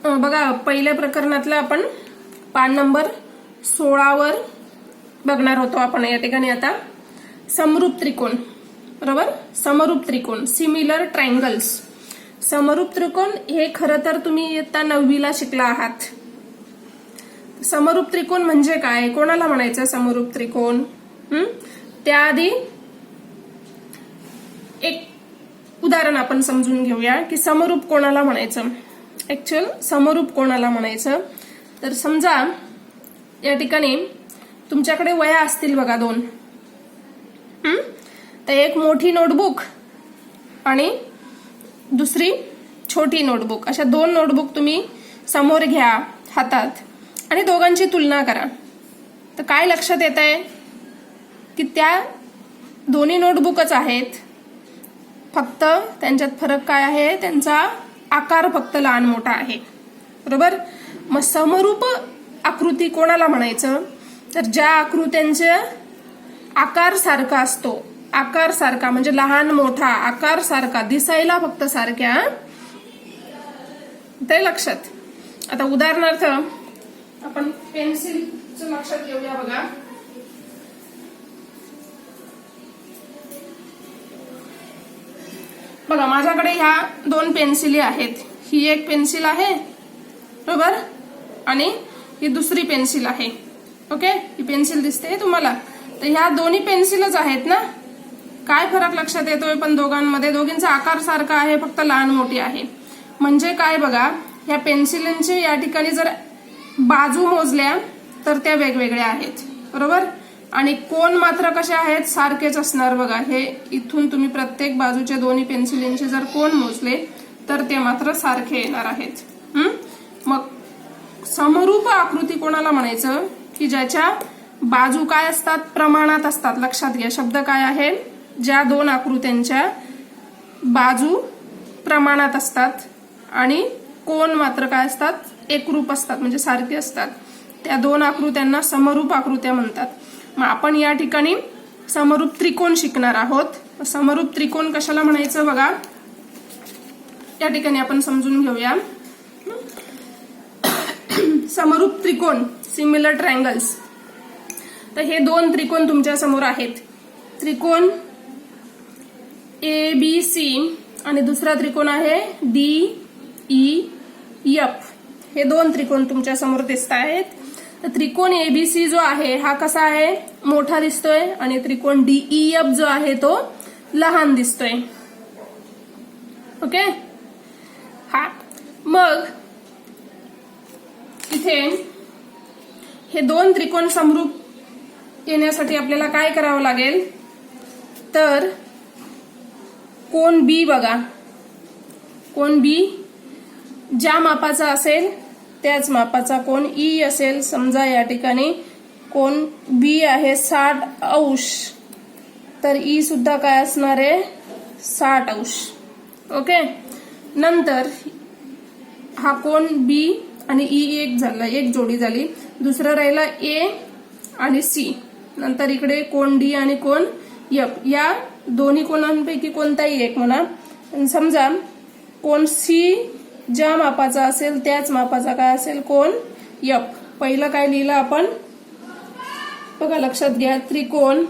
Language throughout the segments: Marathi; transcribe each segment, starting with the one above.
बघा पहिल्या प्रकरणातला आपण पान नंबर 16 वर बघणार होतो आपण या ठिकाणी आता समरूप त्रिकोण, बरोबर. समरूप त्रिकोण, सिमिलर ट्रायंगल्स. समरूप त्रिकोण हे खरं तर तुम्ही इयत्ता 9वीला शिकला आहात. समरूप त्रिकोण म्हणजे काय, कोणाला म्हणायचं समरूप त्रिकोण? त्याआधी एक उदाहरण आपण समजून घेऊया की समरूप कोणाला म्हणायचं. ऍक्च्युअल समरूप कोणाला म्हणायचं तर समजा या ठिकाणी तुमच्याकडे वह्या असतील बघा 2. तर एक मोठी नोटबुक आणि दुसरी छोटी नोटबुक, अशा 2 नोटबुक तुम्ही समोर घ्या हातात आणि दोघांची तुलना करा. तर काय लक्षात येत आहे की त्या दोन्ही नोटबुकच आहेत, फक्त त्यांच्यात फरक काय आहे, त्यांचा आकार फक्त लहान मोठा आहे, बरोबर. मग समरूप आकृती कोणाला म्हणायचं तर ज्या आकृत्यांचा आकार सारखा असतो, आकार सारखा म्हणजे लहान मोठा आकार सारखा, दिसायला फक्त सारख्या, ते लक्षात. आता उदाहरणार्थ आपण पेन्सिलचं लक्षात घेऊया. बघा बघा माझ्याकडे ह्या 2 पेन्सिली आहेत. ही एक पेन्सिल आहे, बरोबर, आणि ही दुसरी पेन्सिल आहे. ओके, ही पेन्सिल दिसते तुम्हाला. तर ह्या दोन्ही पेन्सिलच आहेत ना. काय फरक लक्षात येतोय पण दोघांमध्ये? दोघींचा आकार सारखा आहे, फक्त लहान मोठी आहे. म्हणजे काय बघा, ह्या पेन्सिलींचे या ठिकाणी जर बाजू मोजल्या तर त्या वेगवेगळ्या आहेत, बरोबर. आणि कोण मात्र कसे आहेत, सारखेच असणार. बघा हे इथून तुम्ही प्रत्येक बाजूच्या दोन्ही पेन्सिलींचे जर कोण मोजले तर ते मात्र सारखे येणार आहेत. मग समरूप आकृती कोणाला म्हणायचं की ज्याच्या बाजू काय असतात, प्रमाणात असतात. लक्षात घ्या शब्द काय आहे, ज्या 2 आकृत्यांच्या बाजू प्रमाणात असतात आणि कोण मात्र काय असतात, एकरूप असतात, म्हणजे सारखे असतात. त्या 2 आकृत्यांना समरूप आकृत्या म्हणतात. मग आपण या ठिकाणी समरूप त्रिकोण शिकणार आहोत. समरूप त्रिकोण कशाला म्हणायचं बघा, या ठिकाणी आपण समजून घेऊया. समरूप त्रिकोण, सिमिलर ट्रायंगल्स. तर हे 2 त्रिकोण तुमच्या समोर आहेत. त्रिकोण ABC आणि दुसरा त्रिकोण आहे DEF. हे 2 त्रिकोण तुमच्या समोर दिसत आहेत. तर त्रिकोण ABC जो आहे हा कसा आहे, मोठा दिसतोय, आणि त्रिकोण DEF जो आहे तो लहान दिसतोय. ओके, हा. मग इथे हे 2 त्रिकोण समरूप येण्यासाठी आपल्याला काय करावं लागेल तर कोन B बघा, कोन B ज्या मापाचा असेल त्याच मापाचा कोन E असेल. समजा या ठिकाणी कोन B आहे 60 अंश, तर E सुद्धा काय असणार आहे, 60 अंश. ओके, नंतर हा कोन B आणि E एक झाला, एक जोडी झाली. दुसरा राहिला A आणि C. नंतर इकडे कोन D आणि कोन F. या दोन्ही कोणांपैकी कोणताही एक म्हणा. समजा कोन C ज्या मापाचा असेल त्याच मापाचा काय असेल, कोन F. पहिलं काय लिहिलं आपण बघा, लक्षात घ्या. त्रिकोण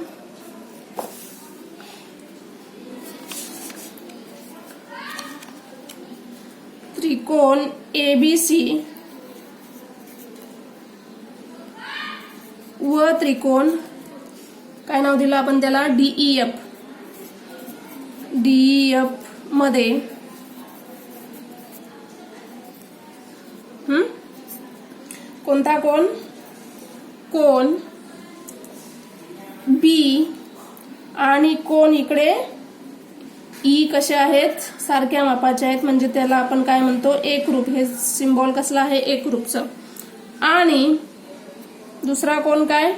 ABC व त्रिकोण काय नाव दिलं आपण त्याला, DEF. DEF मध्ये कोणता कोण, कोन B आणि कोन इकडे E कसे आहेत, सारख्या मापाचे आहेत, म्हणजे त्याला आपण काय म्हणतो, एकरूप. हे सिम्बॉल कसला आहे, एकरूपचं. आणि दुसरा कोण काय,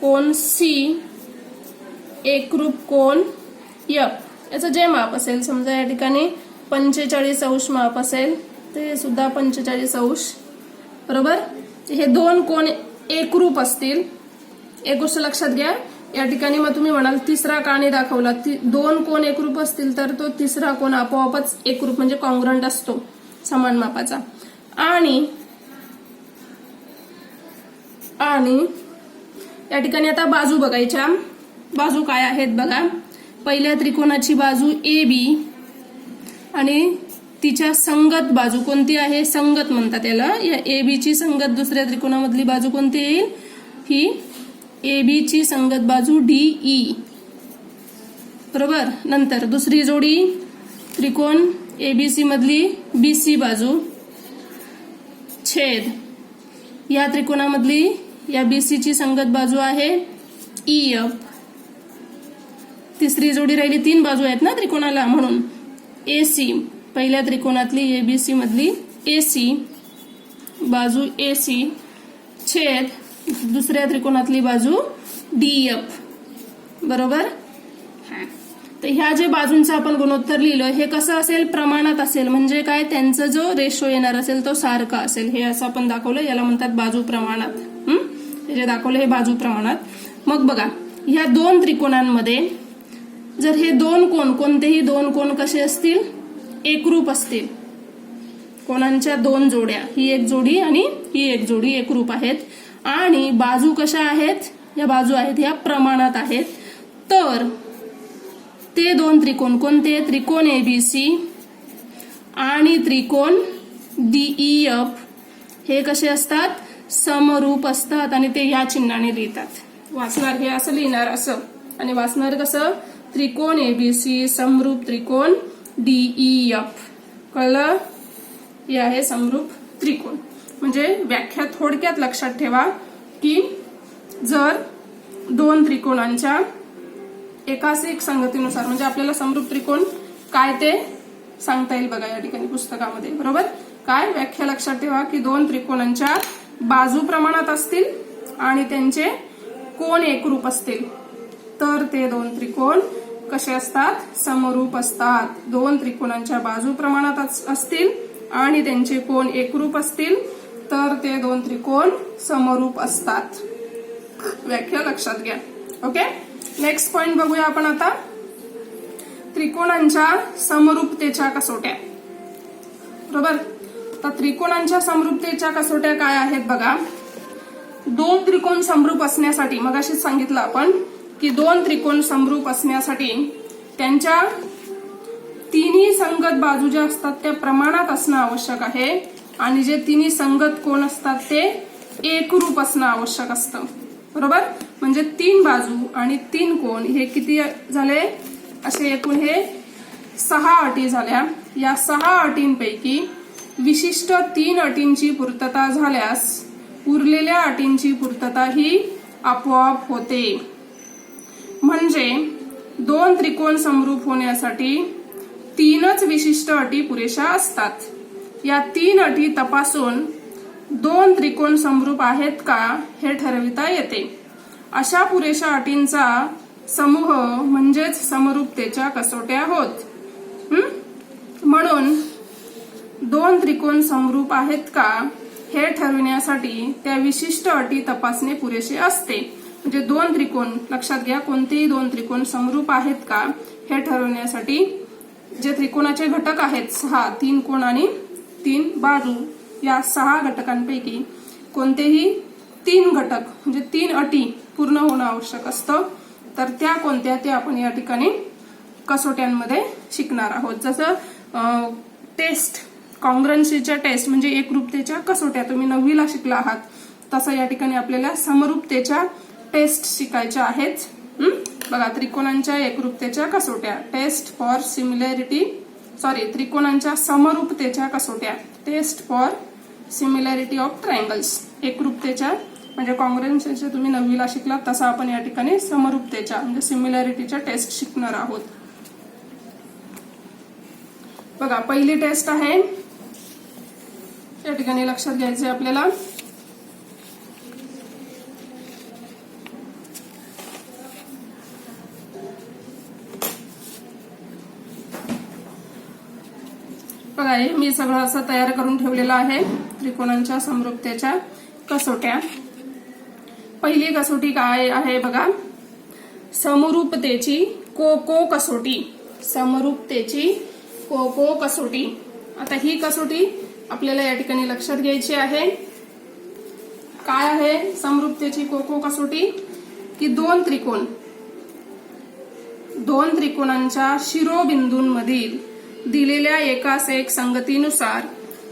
कोन C एकरूप कोन F. याचं जे माप असेल, समजा या ठिकाणी 45 अंश माप असेल, ते सुद्धा 45 अंश, बरोबर. हे 2 कोन एकरूप असतील. एक गोष्ट लक्षात घ्या, या ठिकाणी मग तुम्ही म्हणाल तिसरा का नाही दाखवला. 2 कोन एकरूप असतील तर तो तिसरा कोन आपोआपच एकरूप म्हणजे कॉन्ग्रंट असतो, समान मापाचा. आणि या ठिकाणी आता बाजू बघायच्या. बाजू काय आहेत बघा. पहिल्या त्रिकोणाची बाजू ए बी आणि तिच्या संगत बाजू कोणती आहे, संगत म्हणतात याला. या ए बी ची संगत दुसऱ्या त्रिकोणामधली बाजू कोणती येईल, ही ए बी ची संगत बाजू डीई. बरोबर. नंतर दुसरी जोडी त्रिकोण एबीसी मधली बीसी बाजू छेद या त्रिकोणामधली या बीसी ची संगत बाजू आहे ईएफ. तिसरी जोडी राहिली, 3 बाजू आहेत ना त्रिकोणाला म्हणून एसी. पहिल्या त्रिकोणातली एबीसी मधली एसी बाजू एसी छेद दुसऱ्या त्रिकोणातली बाजू डीएफ. बरोबर. तर ह्या जे बाजूंचं आपण गुणोत्तर लिहिलं हे कसं असेल, प्रमाणात असेल. म्हणजे काय, त्यांचा जो रेशो येणार असेल तो सारखा असेल. हे असं आपण दाखवलं, याला म्हणतात बाजू प्रमाणात. हे जे दाखवलं हे बाजू प्रमाणात. मग बघा, ह्या 2 त्रिकोणांमध्ये जर हे 2 कोण, कोणतेही 2 कोण कसे असतील, एकरूप असतील. कोणांच्या 2 जोड्या, ही एक जोडी आणि ही एक जोडी एकरूप आहेत आणि बाजू कशा आहेत, या बाजू आहेत ह्या प्रमाणात आहेत. तर ते 2 त्रिकोण कोणते, त्रिकोण एबीसी आणि त्रिकोण डीईएफ हे कसे असतात, समरूप असतात. आणि ते या चिन्हाने लिहितात. वाचणार हे असं लिहिणार असं, आणि वाचणार कसं, त्रिकोण एबीसी समरूप त्रिकोण डीईएफ. कळलं. हे आहे समरूप त्रिकोण. म्हणजे व्याख्या थोडक्यात लक्षात ठेवा की जर 2 त्रिकोणांच्या एकाच एक संगतीनुसार, म्हणजे आपल्याला समरूप त्रिकोण काय ते सांगता येईल बघा या ठिकाणी पुस्तकामध्ये. बरोबर. काय व्याख्या लक्षात ठेवा की 2 त्रिकोणांच्या बाजू प्रमाणात असतील आणि त्यांचे कोण एकरूप असतील तर ते 2 त्रिकोण कसे असतात, समरूप असतात. 2 त्रिकोणांच्या बाजू प्रमाणात असतील आणि त्यांचे कोण एकरूप असतील तर ते 2 त्रिकोण समरूप असतात. व्याख्या लक्षात घ्या. ओके. नेक्स्ट पॉइंट बघूया आपण आता. त्रिकोणांच्या समरूपतेच्या कसोट्या. बरोबर. तर त्रिकोणांच्या समरूपतेच्या कसोट्या काय आहेत बघा. 2 त्रिकोण समरूप असण्यासाठी, मगाशीच सांगितलं आपण की 2 त्रिकोण समरूप असण्यासाठी त्यांच्या तिन्ही संगत बाजू ज्या असतात त्या प्रमाणात असणं आवश्यक आहे आणि जे तिन्ही संगत कोण असतात ते एकरूप असणं आवश्यक असतं. बरोबर. म्हणजे 3 बाजू आणि 3 कोण हे किती झाले, असे एकूण हे 6 अटी झाल्या. या 6 अटींपैकी विशिष्ट 3 अटींची पूर्तता झाल्यास उरलेल्या अटींची पूर्तता ही आपोआप होते. म्हणजे 2 त्रिकोण समरूप होण्यासाठी 3च विशिष्ट अटी पुरेशा असतात. या 3 अटी तपासून 2 त्रिकोण समरूप आहेत का हे ठरविता येते. अशा पुरेशा अटींचा समूह म्हणजेच समरूपतेच्या कसोट्या होत. म्हणून 2 त्रिकोण समरूप आहेत का हे ठरविण्यासाठी त्या विशिष्ट अटी तपासणे पुरेसे असते. म्हणजे 2 त्रिकोण लक्षात घ्या, कोणतेही 2 त्रिकोण समरूप आहेत का हे ठरवण्यासाठी जे त्रिकोणाचे घटक आहेत 6, 3 कोण आणि 3 बाजू, या 6 घटकांपैकी कोणतेही 3 घटक म्हणजे 3 अटी पूर्ण होणं आवश्यक असतं. तर त्या कोणत्या ते आपण या ठिकाणी कसोट्यांमध्ये शिकणार आहोत. जसं टेस्ट, कॉन्ग्रन्सीच्या टेस्ट म्हणजे एकरूपतेच्या कसोट्या तुम्ही 9वीला शिकला आहात, तसं या ठिकाणी आपल्याला समरूपतेच्या टेस्ट शिकायच्या आहेत. बघा, त्रिकोणांच्या एकरूपतेच्या कसोट्या, टेस्ट फॉर सिमिलॅरिटी, त्रिकोणांच्या समरूपतेच्या कसोट्या, test for similarity of triangles. एकरूपतेच्या म्हणजे कॉन्ग्रन्सीच्या तुम्ही 9वीला शिकलात तसं आपण या ठिकाणी समरूपतेच्या म्हणजे सिमिलॅरिटीच्या टेस्ट शिकणार आहोत. बघा, पहिली टेस्ट आहे या ठिकाणी लक्षात घ्यायचे आपल्याला. बघा, हे मी सगळं असं तयार करून ठेवलेलं आहे. त्रिकोणांच्या समरूपतेच्या कसोट्या. पहिली कसोटी काय आहे बघा, समरूपतेची कोको कसोटी. समरूपतेची कोको कसोटी. आता ही कसोटी आपल्याला या ठिकाणी लक्षात घ्यायची आहे. काय आहे समरूपतेची कोको कसोटी? की दोन त्रिकोणांच्या शिरोबिंदूंमधील दिलेल्या एकास एक संगतीनुसार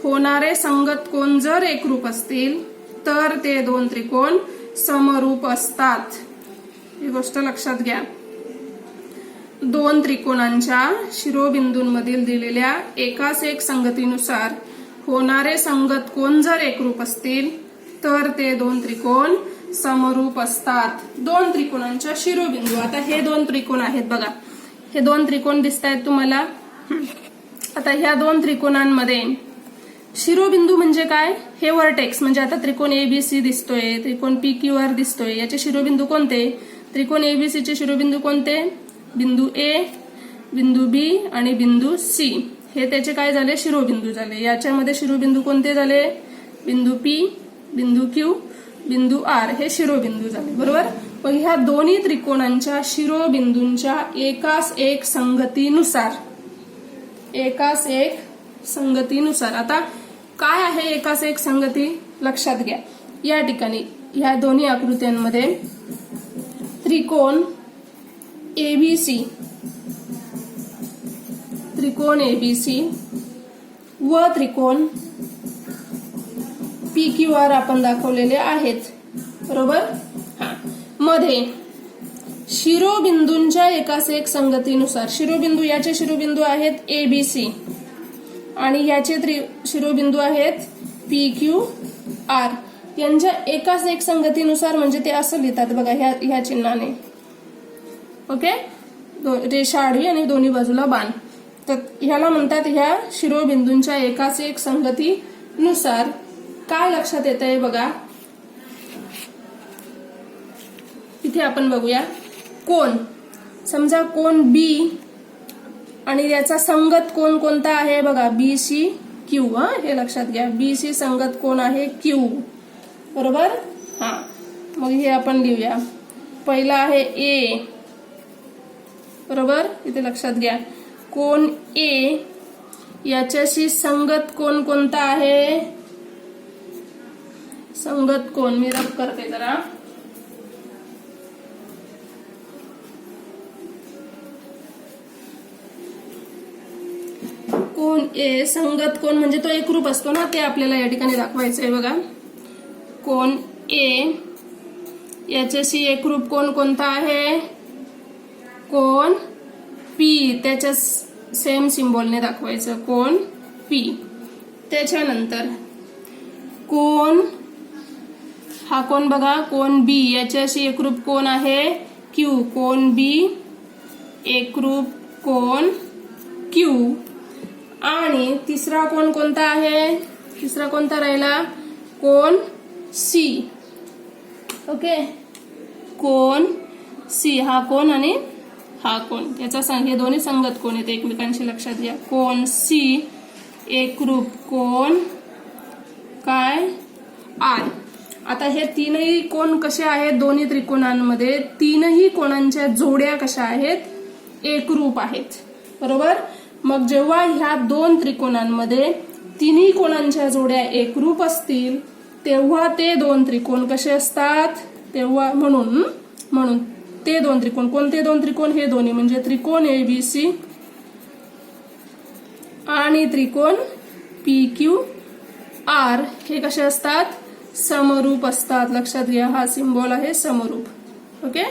होणारे संगत कोन जर एकरूप असतील तर ते दोन त्रिकोण समरूप असतात. ही गोष्ट लक्षात घ्या. दोन त्रिकोणांच्या शिरोबिंदूंमधील दिलेल्या एकास एक संगतीनुसार होणारे संगत कोन जर एकरूप असतील तर ते दोन त्रिकोण समरूप असतात. दोन त्रिकोणांच्या शिरोबिंदू. आता हे दोन त्रिकोण आहेत बघा, हे दोन त्रिकोण दिसत आहेत तुम्हाला. आता ह्या दोन त्रिकोणांमध्ये शिरोबिंदू म्हणजे काय? हे वर्टेक्स म्हणजे आता त्रिकोण एबीसी दिसतोय, त्रिकोण PQR दिसतोय, याचे शिरोबिंदू कोणते? त्रिकोण एबीसीचे शिरोबिंदू कोणते? बिंदू ए, बिंदू बी आणि बिंदू सी. हे त्याचे काय झाले? शिरोबिंदू झाले. याच्यामध्ये शिरोबिंदू कोणते झाले? बिंदू पी, बिंदू क्यू, बिंदू आर हे शिरोबिंदू झाले. बरोबर. पण ह्या दोन्ही त्रिकोणांच्या शिरोबिंदूंच्या एकास एक संगतीनुसार आता काय आहे एकास एक संगती? लक्षात घ्या. या ठिकाणी ह्या दोन्ही आकृत्यांमध्ये त्रिकोण एबीसी व त्रिकोण PQR आपण दाखवलेले आहेत. बरोबर. मध्ये शिरोबिंदूंच्या एकास एक संगतीनुसार शिरोबिंदू, याचे शिरोबिंदू आहेत एबीसी आणि याचे शिरोबिंदू आहेत PQR. यांच्या एकाच एक संगतीनुसार म्हणजे ते असं लिहितात बघा ह्या चिन्हाने. ओके. रेषा आडवी आणि दोन्ही बाजूला बाण. तर ह्याला म्हणतात ह्या शिरोबिंदूंच्या एकाच एक संगतीनुसार. काय लक्षात येत आहे बघा, इथे आपण बघूया. कोण, समजा कोण बी आणि याचा संगत कोण कोणता आहे बघा? BC Q. हे लक्षात घ्या. BC संगत कोण आहे? Q. बरोबर. मग हे आपण लिहूया. पहिला आहे A. बरोबर. इथे लक्षात घ्या. कोण A याच्याशी संगत कोण कोणता आहे? संगत कोण मी रब करते जरा. कोण ए संगत कोण म्हणजे तो एकरूप असतो ना, ते आपल्याला या ठिकाणी दाखवायचं आहे बघा. कोण ए याच्याशी एकरूप कोण कोणता आहे? कोण पी. त्याच्या सेम सिम्बॉलने दाखवायचं. कोण पी. त्याच्यानंतर कोण, हा कोण बघा, कोण बी याच्याशी एकरूप कोण आहे? क्यू. कोण बी एकरूप कोण क्यू. आणि तिसरा कोण कोणता आहे? तिसरा कोणता राहिला? कोण सी. ओके. कोण सी. हा कोण आणि हा कोण, याचा हे दोन्ही संगत कोण आहेत एकमेकांशी. लक्षात घ्या. कोण सी एकरूप कोण काय? आर. आता हे तीनही कोण कसे आहेत? दोन्ही त्रिकोणांमध्ये तीनही कोणांच्या जोड्या कशा आहेत? एकरूप आहेत. बरोबर. मग जेव्हा ह्या दोन त्रिकोणांमध्ये तिन्ही कोणांच्या जोड्या एकरूप असतील तेव्हा ते दोन त्रिकोण कसे असतात? तेव्हा म्हणून ते दोन त्रिकोण, कोणते दोन त्रिकोण? हे दोन्ही म्हणजे त्रिकोण एबीसी आणि त्रिकोण PQR हे कसे असतात? समरूप असतात. लक्षात घ्या. हा सिम्बॉल आहे समरूप. ओके.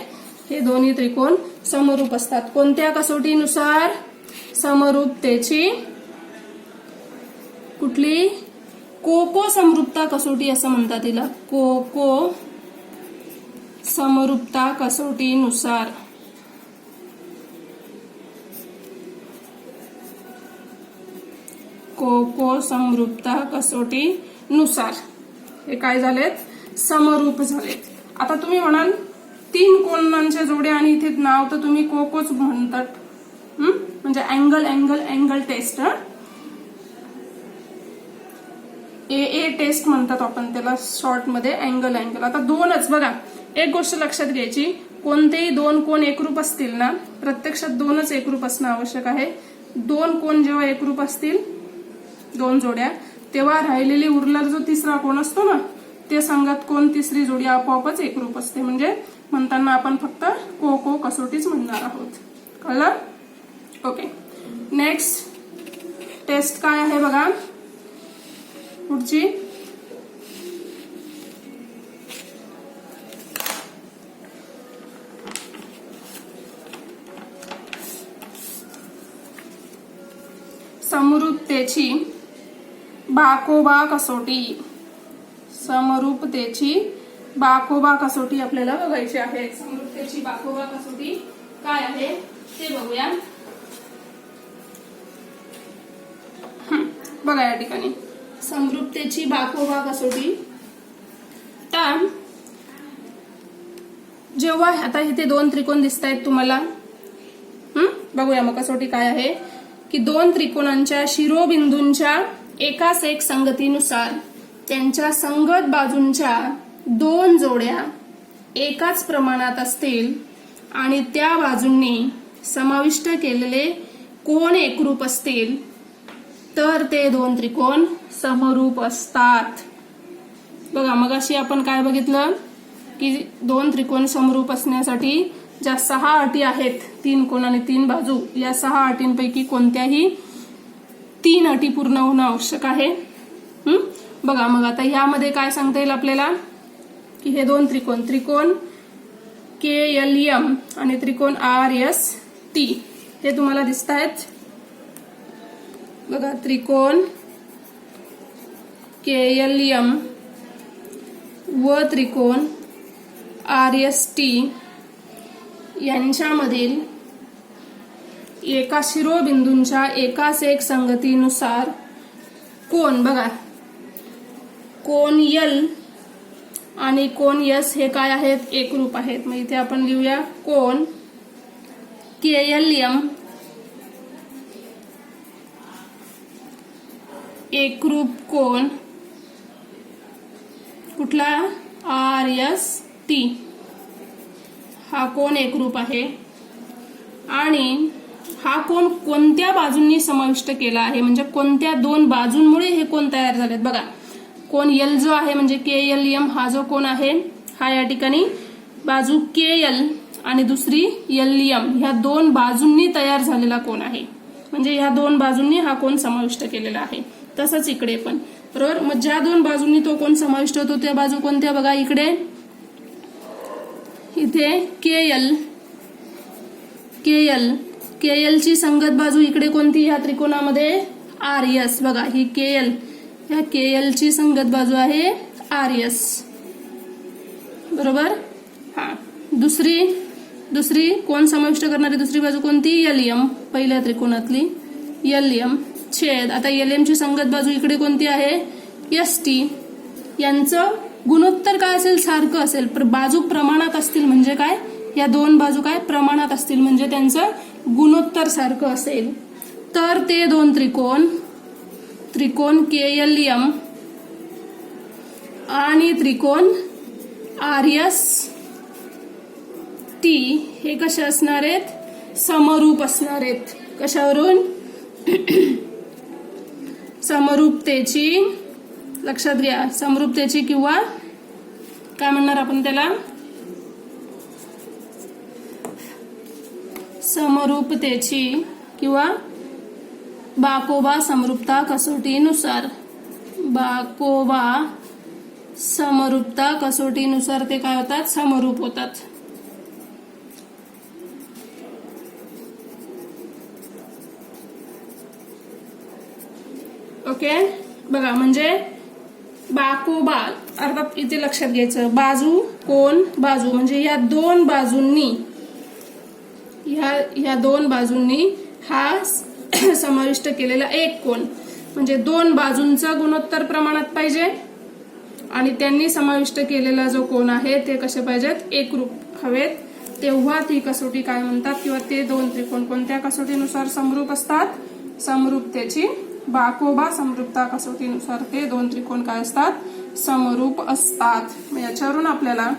हे दोन्ही त्रिकोण समरूप असतात. कोणत्या कसोटीनुसार? समरूपतेची कुठली? कोको समरूपता कसोटी असं म्हणतात तिला. कोको समरूपता कसोटीनुसार. कोको समरूपता कसोटीनुसार हे काय झालेत? समरूप झालेत. आता तुम्ही म्हणाल तीन कोणांच्या जोड्या आणि इथे नाव तर तुम्ही कोकोच म्हणतात. म्हणजे अँगल टेस्ट. ए टेस्ट म्हणतात आपण त्याला शॉर्ट मध्ये. अँगल. आता दोनच बघा. एक गोष्ट लक्षात घ्यायची, कोणतेही दोन कोण एकरूप असतील ना, प्रत्यक्षात दोनच एकरूप असणं आवश्यक आहे. दोन कोण जेव्हा एकरूप असतील, दोन जोड्या, तेव्हा राहिलेली उरलेला जो तिसरा कोण असतो ना, ते संगत कोण तिसरी जोडी आपोआपच एकरूप असते. म्हणजे म्हणताना आपण फक्त को को कसोटीच म्हणणार आहोत. कळलं? ओके. नेक्स्ट टेस्ट काय आहे बघा पुढची. समरूपतेची बाकोबा कसोटी. समरूपतेची बाकोबा कसोटी आपल्याला बघायची आहे. समरूपतेची बाकोबा कसोटी काय आहे ते बघूया. बघा या ठिकाणी समरूपतेची बाकोबा कसोटी. तर जेव्हा आता इथे दोन त्रिकोण दिसत आहेत तुम्हाला, बघूया मग कसोटी काय आहे की दोन त्रिकोणांच्या शिरोबिंदूंच्या एकास एक संगतीनुसार त्यांच्या संगत बाजूंच्या दोन जोड्या एकाच प्रमाणात असतील आणि त्या बाजूंनी समाविष्ट केलेले कोण एकरूप असतील तर ते दोन त्रिकोण समरूप असतात. बघा मगाशी आपण काय बघितलं की दोन त्रिकोण समरूप असण्यासाठी ज्या 6 अटी आहेत, 3 कोण आणि 3 बाजू, या 6 अटींपैकी कोणत्याही 3 अटी पूर्ण होणं आवश्यक आहे. बघा मग आता ह्यामध्ये काय सांगता येईल आपल्याला की हे दोन त्रिकोण, त्रिकोण KLM आणि त्रिकोण RST हे तुम्हाला दिसत आहेत. बघा त्रिकोण KLM व त्रिकोण RST यांच्यामधील एका शिरोबिंदूंच्या एकास एक संगतीनुसार कोण, बघा कोण L आणि कोण S हे काय आहेत, एकरूप आहेत. मग इथे आपण लिहूया कोण KLM एकरूप कोण कुठला, RST हा कोण एकरूप आहे. आणि हा कोण कोणत्या बाजूंनी समाविष्ट केला आहे, म्हणजे कोणत्या दोन बाजूंमुळे हे कोण तयार झालेत. बघा कोण L जो आहे म्हणजे KLM हा जो कोण आहे हा या ठिकाणी बाजू KL आणि दुसरी LM ह्या दोन बाजूंनी तयार झालेला कोण आहे. म्हणजे ह्या दोन बाजूंनी हा कोण समाविष्ट केलेला आहे. तसंच इकडे पण बरोबर. मग ज्या दोन बाजूंनी तो कोण समाविष्ट होतो त्या बाजू कोणत्या, बघा इकडे इथे KL ची संगत बाजू इकडे कोणती ह्या त्रिकोणामध्ये, RS. बघा ही KL, ह्या KL ची संगत बाजू आहे RS बरोबर. हा दुसरी कोण समाविष्ट करणारी दुसरी बाजू कोणती, LM, पहिल्या त्रिकोणातली LM छेद. आता LM ची संगत बाजू इकडे कोणती आहे, ST. यांचं गुणोत्तर काय असेल, सारखं असेल. बाजू प्रमाणात असतील म्हणजे काय, या दोन बाजू काय प्रमाणात असतील म्हणजे त्यांचं गुणोत्तर सारखं असेल तर ते दोन त्रिकोण KLM आणि त्रिकोण RST हे कसे असणार आहेत, समरूप असणार आहेत. कशावरून, समरूपतेची, लक्षात घ्या समरूपतेची किंवा काय म्हणणार आपण त्याला, समरूपतेची किंवा बाकोबा समरूपता कसोटीनुसार, बाकोबा समरूपता कसोटीनुसार ते काय होतात, समरूप होतात. ओके. बघा म्हणजे बाकोबा अर्थात इथे लक्षात घ्यायचं, बाजू कोण बाजू म्हणजे या दोन बाजूंनी, ह्या दोन बाजूंनी हा समाविष्ट केलेला एक कोण म्हणजे दोन बाजूंचा गुणोत्तर प्रमाणात पाहिजे आणि त्यांनी समाविष्ट केलेला जो कोण आहे ते कसे पाहिजेत, एकरूप हवेत. तेव्हा ती कसोटी काय म्हणतात किंवा ते दोन त्रिकोण कोणत्या कसोटीनुसार समरूप असतात, समरूपतेची बाकोबा समरूपता कसोटीनुसार ते दोन त्रिकोण काय असतात, समरूप असतात. याच्यावरून आपल्याला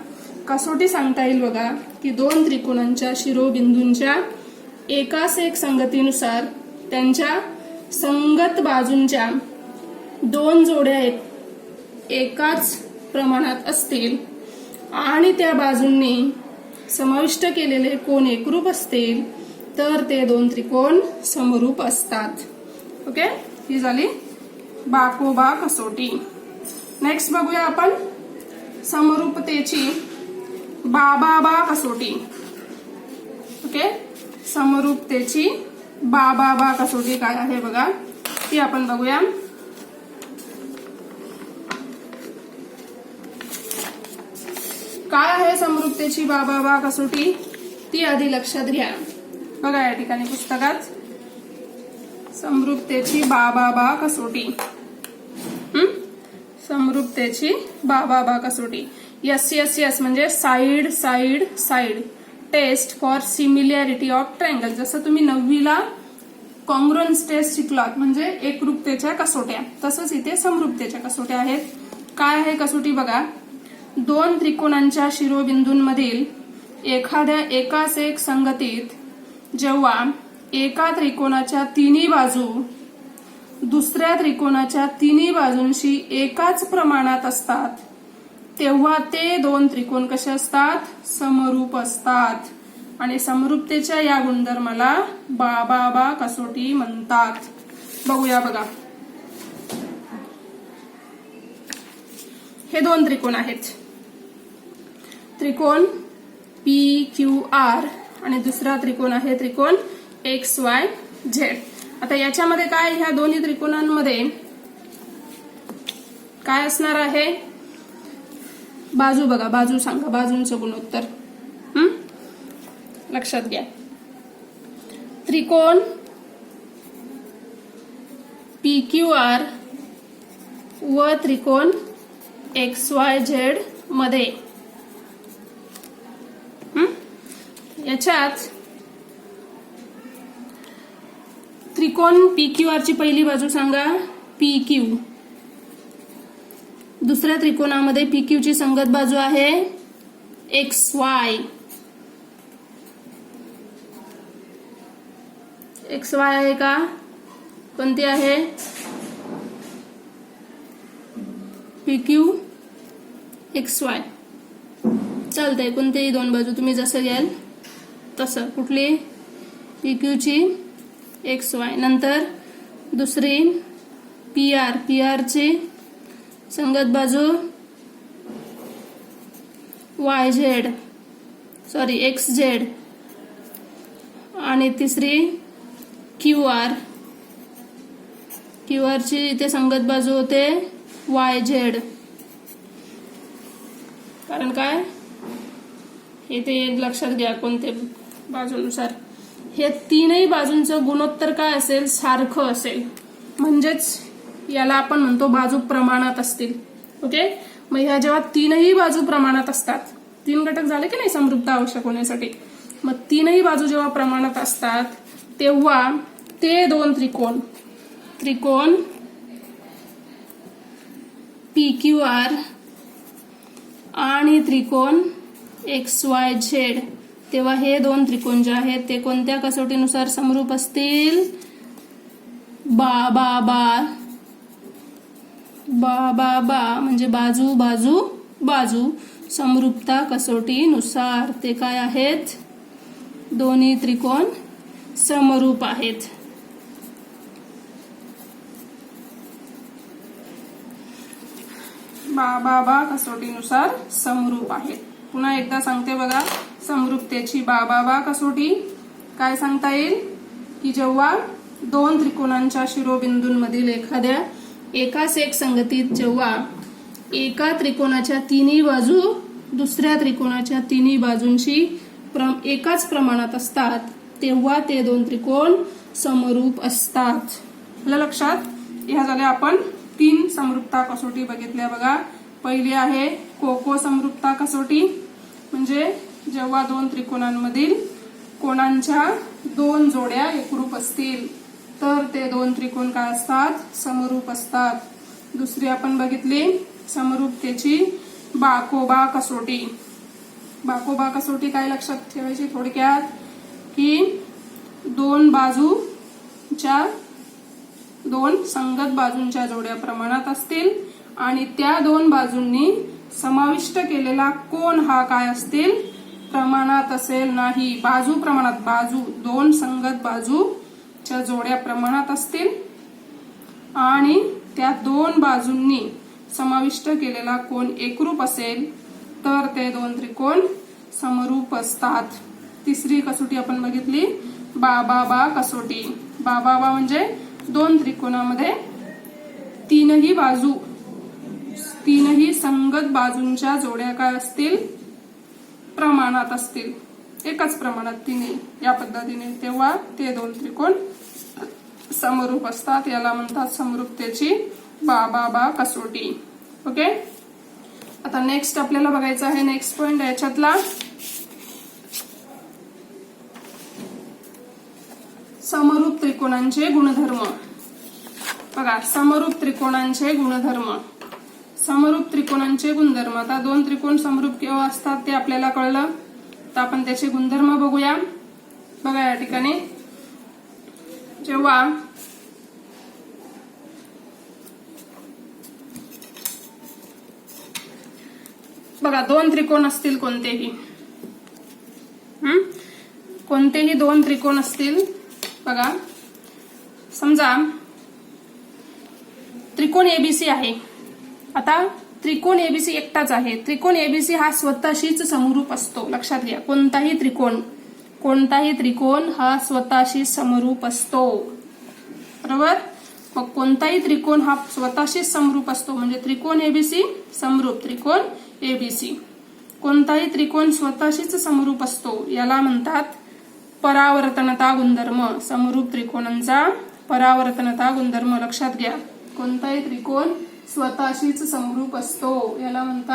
कसोटी सांगता येईल बघा की दोन त्रिकोणांच्या शिरोबिंदूंच्या एकास एक संगतीनुसार त्यांच्या संगत बाजूंच्या दोन जोड्या एकाच प्रमाणात असतील आणि त्या बाजूंनी समाविष्ट केलेले कोन एकरूप असतील तर ते दोन त्रिकोण समरूप असतात. ओके, ही झाली बाकोबा कसोटी. नेक्स्ट बघूया आपण समरूपतेची बाबाबा कसोटी. ओके, समरूपतेची बाबाबा कसोटी काय आहे बघा, ती आपण बघूया. काय आहे समरूपतेची बाबाबा कसोटी ती आधी लक्षात घ्या. बघा या ठिकाणी पुस्तकात समरूपतेची बाबाबा कसोटी. समरूपतेची बाबाबा कसोटी. यस यस यस म्हणजे side side side test for similarity of triangle. जसं तुम्ही 9वीला कॉन्ग्रुअन्स टेस्ट शिकलात म्हणजे एकरूपतेच्या कसोट्या, तसंच इथे समरूपतेच्या कसोट्या आहेत. काय आहे कसोटी बघा. दोन त्रिकोणांच्या शिरोबिंदूंमधील एखाद्या एकाच एक संगतीत जेव्हा एका त्रिकोणाच्या तिन्ही बाजू दुसऱ्या त्रिकोणाच्या तिन्ही बाजूंशी एकाच प्रमाणात असतात तेव्हा ते दोन त्रिकोण कसे असतात, समरूप असतात. आणि समरूपतेच्या या गुणधर्माला बाबाबा कसोटी म्हणतात. बघूया बघा, हे दोन त्रिकोण आहेत. त्रिकोण PQR आणि दुसरा त्रिकोण आहे त्रिकोण XYZ. आता याच्यामध्ये काय, ह्या दोन्ही त्रिकोणांमध्ये काय असणार आहे, बाजू बघा, बाजू सांगा, बाजूंचं गुणोत्तर लक्षात घ्या. त्रिकोण PQR व त्रिकोण XYZ मध्ये याच्यात त्रिकोण PQR ची पहिली बाजू सांगा PQ. दुसऱ्या त्रिकोणामध्ये PQ ची संगत बाजू आहे XY. XY आहे का, कोणती आहे, PQ XY. चालतंय, कोणतेही दोन बाजू तुम्ही जसं घ्याल तसं. कुठली, PQ ची XY. नंतर दुसरी PR ची संगत बाजू XZ. आणि तिसरी QR ची इथे संगत बाजू होते YZ. कारण काय, इथे लक्षात घ्या कोणते बाजूनुसार हे तीनही बाजूंचं गुणोत्तर काय असेल, सारखं असेल. म्हणजेच याला आपण म्हणतो बाजू प्रमाणात असतील. ओके, मग ह्या जेव्हा तीनही बाजू प्रमाणात असतात, तीन घटक झाले की नाही समरूपता आवश्यक होण्यासाठी, मग तीनही बाजू जेव्हा प्रमाणात असतात तेव्हा ते दोन त्रिकोण PQR आणि त्रिकोण XYZ, तेव्हा हे दोन त्रिकोण जे आहेत ते कोणत्या कसोटीनुसार समरूप असतील, बाबाबा म्हणजे बाजू बाजू बाजू समरूपता कसोटीनुसार. ते काय आहेत, दोन्ही त्रिकोण समरूप आहेत. बाबाबा कसोटीनुसार समरूप आहेत. पुन्हा एकदा सांगते बघा, समरूपतेची बाबाबा कसोटी काय सांगता येईल की जेव्हा दोन त्रिकोणांच्या शिरोबिंदूंमधील एखाद्या एकाच एक संगतीत जेव्हा एका त्रिकोणाच्या तिन्ही बाजू दुसऱ्या त्रिकोणाच्या तिन्ही बाजूंशी एकाच प्रमाणात असतात तेव्हा ते दोन त्रिकोण समरूप असतात. आपल्या लक्षात, ह्या झाल्या आपण 3 समरूपता कसोटी बघितल्या बघा. पहिली आहे कोको समरूपता कसोटी, म्हणजे जेव्हा दोन त्रिकोणांमधील कोणांच्या दोन जोड्या एकरूप असतील तर ते दोन त्रिकोण काय असतात, समरूप असतात. दुसरी आपण बघितली समरूपतेची बाकोबा कसोटी. बाकोबा कसोटी काय लक्षात ठेवायची थोडक्यात, की दोन बाजूच्या दोन संगत बाजूंच्या जोड्या प्रमाणात असतील आणि त्या दोन बाजूंनी समाविष्ट केलेला कोन हा काय असतील, प्रमाणात असेल नाही. बाजू प्रमाणात, बाजू दोन संगत बाजूच्या जोड्या प्रमाणात असतील आणि त्या दोन बाजूंनी समाविष्ट केलेला कोन एकरूप असेल तर ते दोन त्रिकोण समरूप असतात. तिसरी कसोटी आपण बघितली बा कसोटी. बा म्हणजे दोन त्रिकोणामध्ये तीनही संगत बाजूंच्या जोड्या काय असतील, प्रमाणात असतील, एकाच प्रमाणात तिन्ही या पद्धतीने, तेव्हा ते दोन त्रिकोण समरूप असतात. याला म्हणतात समरूपतेची बा कसोटी. ओके, आता नेक्स्ट आपल्याला बघायचं आहे नेक्स्ट पॉइंट याच्यातला समरूप त्रिकोणांचे गुणधर्म. बघा, समरूप त्रिकोणांचे गुणधर्म. समरूप त्रिकोणांचे गुणधर्म. आता दोन त्रिकोण समरूप केव्हा असतात ते आपल्याला कळलं, तर आपण त्याचे गुणधर्म बघूया. बघा या ठिकाणी जेव्हा बघा दोन त्रिकोण असतील कोणतेही दोन त्रिकोण असतील. बघा समजा त्रिकोण एबीसी आहे. आता त्रिकोण एबीसी एकटाच आहे. त्रिकोण एबीसी हा स्वतःशीच समरूप असतो, लक्षात घ्या. कोणताही त्रिकोण हा स्वतःशी समरूप असतो, बरोबर. मग कोणताही त्रिकोण हा स्वतःशी समरूप असतो म्हणजे त्रिकोण एबीसी समरूप त्रिकोण एबीसी. कोणताही त्रिकोण स्वतःशीच समरूप असतो याला म्हणतात परावर्तनता गुणधर्म. समरूप त्रिकोणांचा परावर्तनता गुणधर्म लक्षात घ्या. कोणताही त्रिकोण स्वतःशीच समरूप असतो याला म्हणतात